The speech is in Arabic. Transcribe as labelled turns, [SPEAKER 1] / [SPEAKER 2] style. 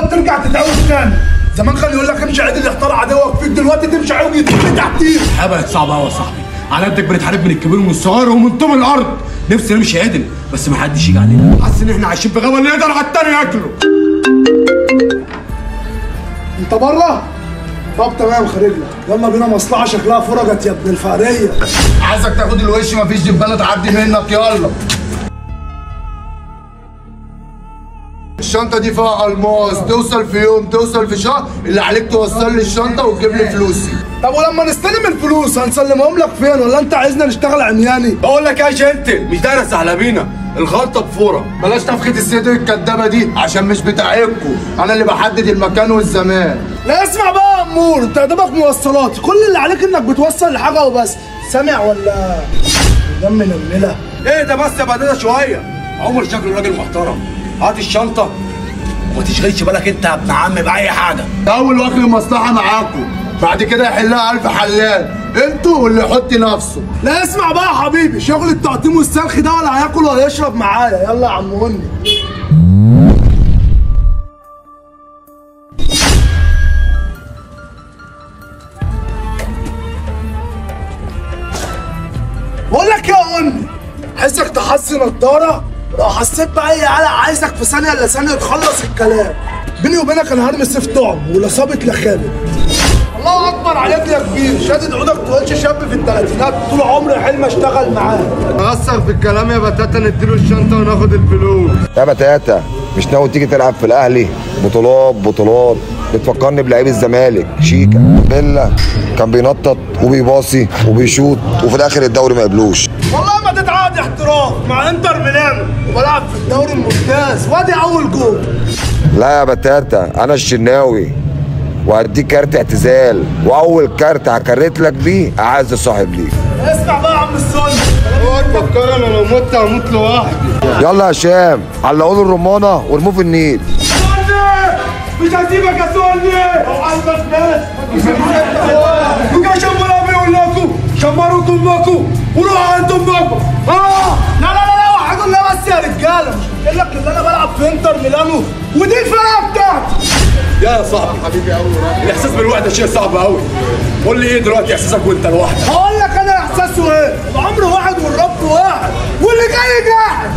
[SPEAKER 1] وترجع تتعود تاني. زمان كان يقول لك امشي عدل يحتار عدوك فيك، دلوقتي تمشي عوج يتقطع تحتيك.
[SPEAKER 2] بقت صعبه قوي يا صاحبي، على قدك بنتحارب من الكبير ومن الصغير ومن طوب الارض. نفسي نمشي عدل بس ما حدش يجي علينا، حاسس ان احنا عايشين في غابه اللي يقدر على التاني ياكله.
[SPEAKER 1] انت بره؟ طب تمام خارج لك، يلا بينا مصلحه شكلها فرجت يا ابن الفقريه.
[SPEAKER 3] عايزك تاخد الوش، مفيش دبانه تعدي منك. يلا الشنطه دي فيها الماس، توصل في يوم توصل في شهر، اللي عليك توصل لي الشنطه وتجيب لي فلوسي.
[SPEAKER 1] طب ولما نستلم الفلوس هنسلمهم لك فين، ولا انت عايزنا نشتغل عمياني؟
[SPEAKER 2] بقول لك يا جنتل مش دايره سهلبينا، الغلطه بفوره.
[SPEAKER 3] بلاش تفخيط الصدر الكدابه دي عشان مش بتاعتكوا، انا اللي بحدد المكان والزمان.
[SPEAKER 1] لا اسمع بقى يا امور، انت قدامك موصلات، كل اللي عليك انك بتوصل الحاجه وبس. سامع ولا دم منمله؟
[SPEAKER 2] ايه ده بس يا بداده شويه، عمر شكله راجل محترم. هات الشنطه وما تشغلش بالك انت يا ابن عم باي حاجه.
[SPEAKER 3] اول واكل المصلحه معاكم، بعد كده يحلها الف حلال، انتوا واللي يحط نفسه.
[SPEAKER 1] لا اسمع بقى يا حبيبي، شغل التقطيم والسلخ ده ولا هياكل ولا يشرب معايا. يلا يا عم هني. بقول لك يا هني، عايزك تحسي نضاره، لو حسيت بأي قلق عايزك في ثانيه الا ثانيه تخلص الكلام. بيني وبينك انا هرمي سيف طعم ولا صابت لا خالد. الله اكبر عليك يا كبير، شادد عودك تقولش شاب في الثلاثينات، طول عمري حلم اشتغل معاه.
[SPEAKER 3] نقصر في الكلام يا بتاتا، نديله الشنطه وناخد الفلوس.
[SPEAKER 4] يا بتاتا مش ناوي تيجي تلعب في الاهلي؟ بطولات بتفكرني بلعيب الزمالك شيكا بيلا، كان بينطط وبيباصي وبيشوط وفي الاخر الدوري ما قبلوش.
[SPEAKER 1] والله ما تتعاد احتراف مع انتر ميلانو وبلعب في الدوري الممتاز وادي اول جول.
[SPEAKER 4] لا يا بتاتا انا الشناوي، وهديك كارت اعتزال، واول كارت هكرت لك بيه اعز صاحب ليك.
[SPEAKER 1] اسمع بقى يا عم السن،
[SPEAKER 3] اوعى تفكر انا لو مت هموت لوحدي.
[SPEAKER 4] يلا يا هشام علقوا له الرمانه وارموه في النيل.
[SPEAKER 1] مش هسيبك يا سوني، لو عندك ناس وجا شمروا بيقول لكم شمروا امكم وروحوا عند امكم. لا وحاجه الله بس يا رجاله، مش قلت لك ان انا بلعب في انتر ميلانو ودي الفرقه بتاعتي.
[SPEAKER 2] يا صاحبي حبيبي قوي، الاحساس بالوحده شيء صعب قوي. قول لي ايه دلوقتي احساسك وانت لوحدك؟
[SPEAKER 1] هقول لك انا احساسه ايه، العمر واحد والرب واحد واللي جاي جاحد.